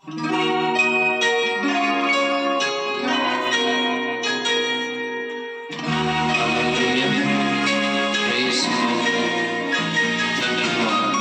Praise God. धन्यवाद।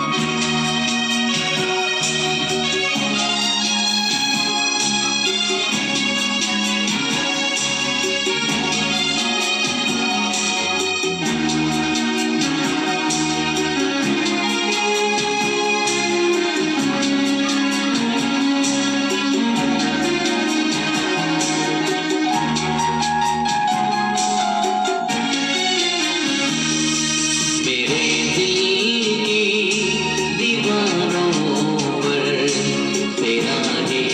मेरे दिल की दीवारों पर तेरा ही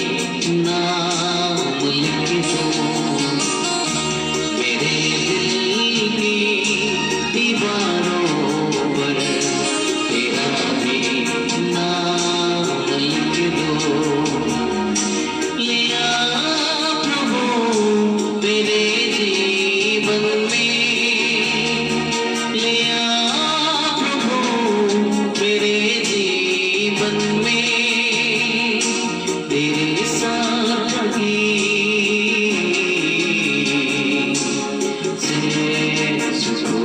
नाम लिख दो। मेरे दिल की दीवारों पर तेरा ही नाम लिख दो। ले आ प्रभु मेरे जीवन में, ले आ प्रभु मेरे जीवन में, तेरे साथी से सुखो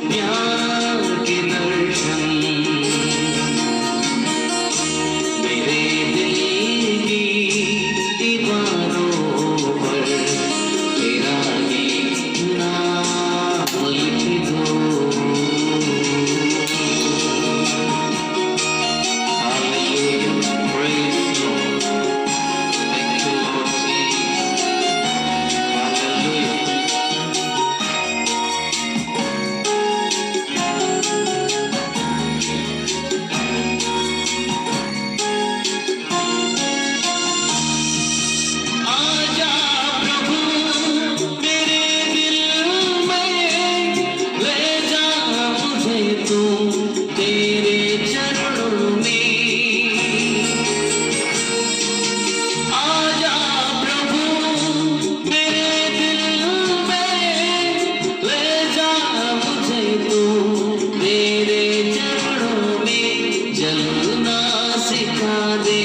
प्यार के दर्शन। मेरे दिल की दीवारों पर तेरा ही नाम लिख दो। Hallelujah, praise Lord. Thank you, Lord Jesus. Hallelujah. आजा प्रभु मेरे दिल में, ले जा मुझे तू तेरे चरणों में। आजा प्रभु मेरे दिल में, ले जा मुझे तू तेरे चरणों में। जलना सिखा दे